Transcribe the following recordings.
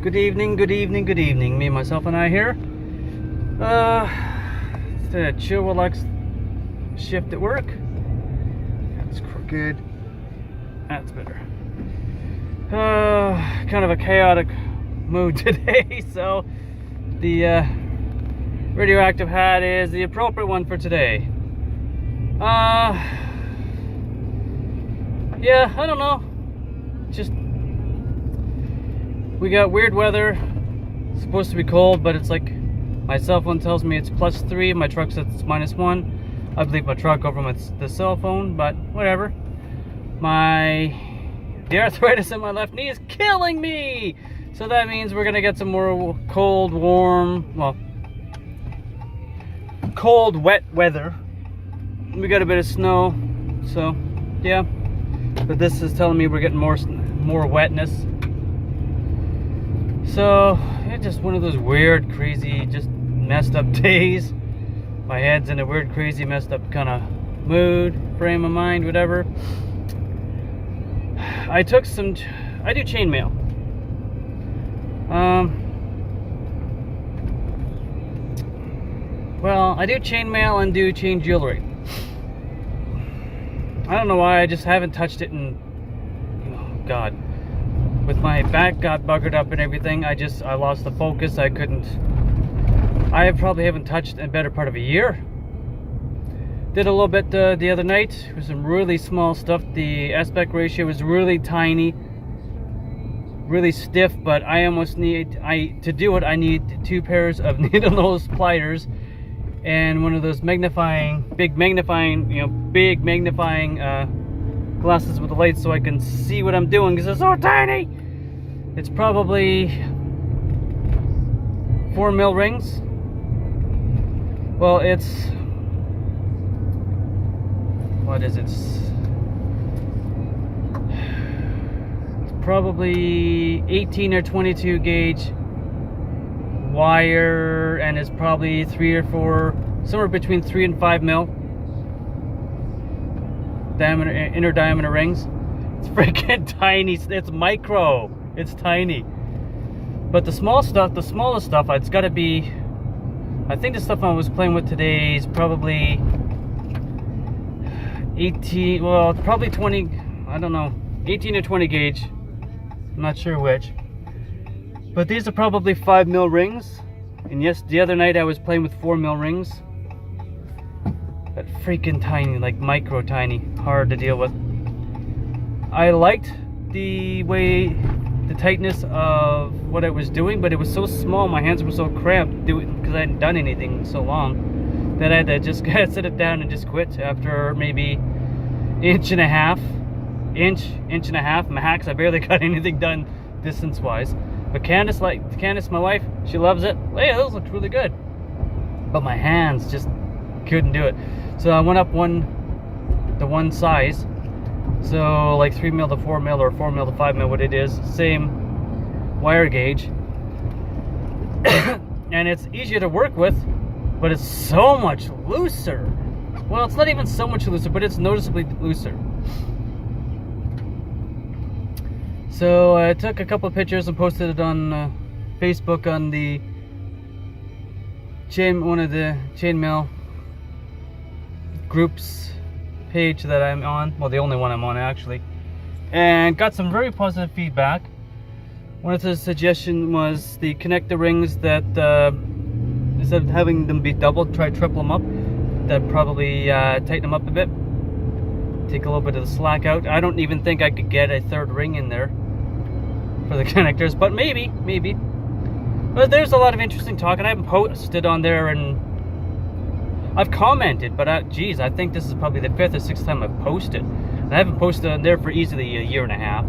Good evening, good evening, good evening. Me, myself, and I here. It's a chill, relax shift at work. That's crooked. That's better. Kind of a chaotic mood today, so the radioactive hat is the appropriate one for today. Yeah, I don't know. Just we got weird weather. It's supposed to be cold, but it's like my cell phone tells me it's +3. My truck says it's -1. I believe my truck over the cell phone, but whatever. The arthritis in my left knee is killing me. So that means we're gonna get some more cold, wet weather. We got a bit of snow, so yeah. But this is telling me we're getting more wetness. So it's just one of those weird, crazy, just messed up days. My head's in a weird, crazy, messed up kind of mood, frame of mind, whatever. I do chainmail. Well, I do chainmail and do chain jewelry. I don't know why, I just haven't touched it in, oh God. With my back got buggered up and everything, I lost the focus. I probably haven't touched in a better part of a year. Did a little bit the other night with some really small stuff. The aspect ratio was really tiny, really stiff, but I almost to do it, I need 2 pairs of needle nose pliers and one of those big magnifying glasses with the lights so I can see what I'm doing because it's so tiny. It's probably 4 mil rings. Well, it's probably 18 or 22 gauge wire, and it's probably 3 or 4, somewhere between 3 and 5 mil diameter, inner diameter rings. It's freaking tiny. It's micro. It's tiny. But the smallest stuff, it's got to be, I think the stuff I was playing with today is probably 18, well, probably 20, I don't know, 18 or 20 gauge. I'm not sure which. But these are probably 5 mil rings. And yes, the other night I was playing with 4 mil rings. But freaking tiny, like micro tiny, hard to deal with. I liked the tightness of what I was doing, but it was so small, my hands were so cramped because I hadn't done anything in so long that I had to just sit it down and just quit after maybe inch and a half max. I barely got anything done distance wise. But Candace, my wife, she loves it. Hey, those look really good. But my hands just couldn't do it. So I went up the one size. So like 3 mil to 4 mil or 4 mil to 5 mil, what it is, same wire gauge. And it's easier to work with, but it's so much looser. Well, it's not even so much looser, but it's noticeably looser. So I took a couple of pictures and posted it on Facebook on one of the chainmail groups page that I'm on. Well, the only one I'm on actually. And got some very positive feedback. One of the suggestions was the connector rings that instead of having them be doubled, try triple them up. That probably tighten them up a bit. Take a little bit of the slack out. I don't even think I could get a 3rd ring in there for the connectors, but maybe. But there's a lot of interesting talk, and I haven't posted on there, and I've commented, but geez, I think this is probably the 5th or 6th time I've posted. And I haven't posted on there for easily a year and a half.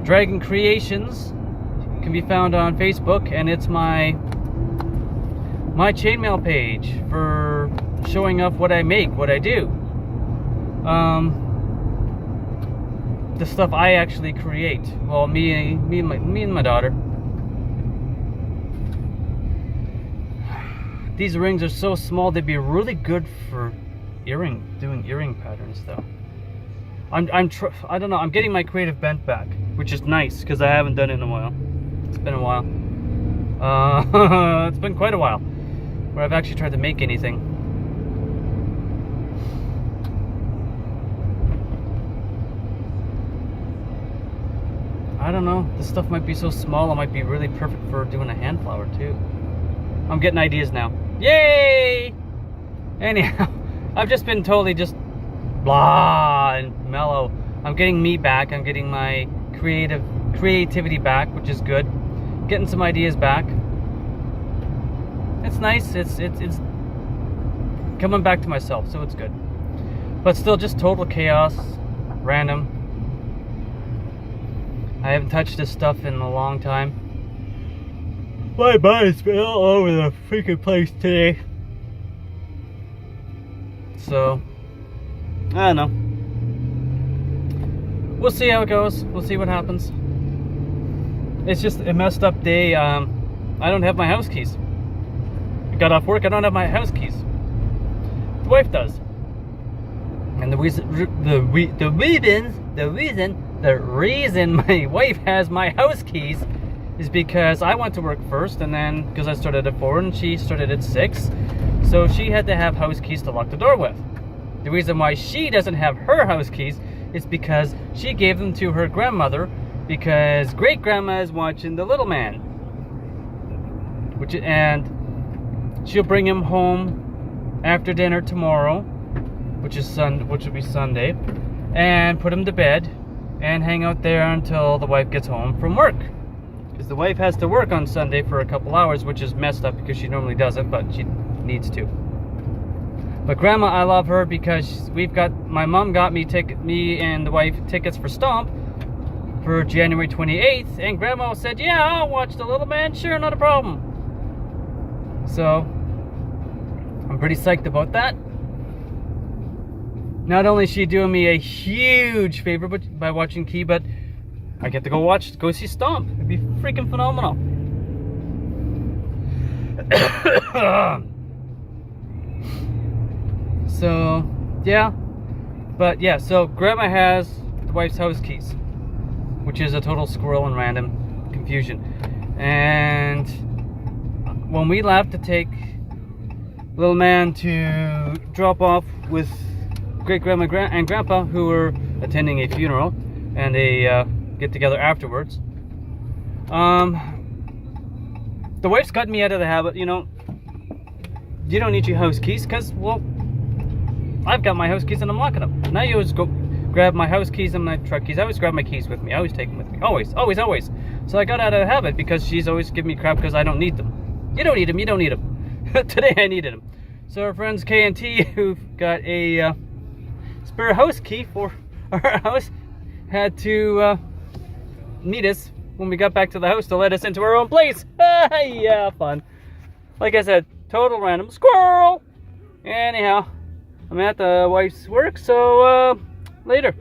Dragon Creations can be found on Facebook, and it's my chainmail page for showing off what I make, what I do. The stuff I actually create. Well, me and my daughter. These rings are so small, they'd be really good for doing earring patterns though. I don't know, I'm getting my creative bent back, which is nice because I haven't done it in a while. It's been a while. It's been quite a while where I've actually tried to make anything. I don't know. This stuff might be so small, it might be really perfect for doing a hand flower too. I'm getting ideas now. Yay! Anyhow, I've just been totally just blah and mellow. I'm getting me back. I'm getting my creativity back, which is good. Getting some ideas back. It's nice. It's coming back to myself, so it's good. But still, just total chaos, random. I haven't touched this stuff in a long time. My mind's been all over the freaking place today. So, I don't know. We'll see how it goes. We'll see what happens. It's just a messed up day. I don't have my house keys. I got off work. I don't have my house keys. The wife does. And the reason my wife has my house keys is because I went to work first, and then because I started at 4 and she started at 6, so she had to have house keys to lock the door with. The reason why she doesn't have her house keys is because she gave them to her grandmother because great grandma is watching the little man, and she'll bring him home after dinner tomorrow, which will be Sunday, and put him to bed and hang out there until the wife gets home from work, because the wife has to work on Sunday for a couple hours, which is messed up because she normally doesn't, but she needs to. But Grandma, I love her because my mom got me and the wife tickets for Stomp for January 28th, and Grandma said, yeah, I'll watch the little man, sure, not a problem. So I'm pretty psyched about that. Not only is she doing me a huge favor by watching Key, but I get to go see Stomp. It'd be freaking phenomenal. So, yeah. But yeah, so Grandma has the wife's house keys, which is a total squirrel and random confusion. And when we left to take little man to drop off with great grandma and grandpa, who were attending a funeral and a get together afterwards, the wife's gotten me out of the habit, you don't need your house keys because, well, I've got my house keys and I'm locking them. Now you always go grab my house keys and my truck keys. I always grab my keys with me. I always take them with me. Always, always, always. So I got out of the habit because she's always giving me crap because I don't need them. You don't need them. You don't need them. Today I needed them. So our friends K and T, who've got a spare house key for our house, had to meet us when we got back to the house to let us into our own place. Yeah, fun. Like I said, total random squirrel. Anyhow, I'm at the wife's work, so later.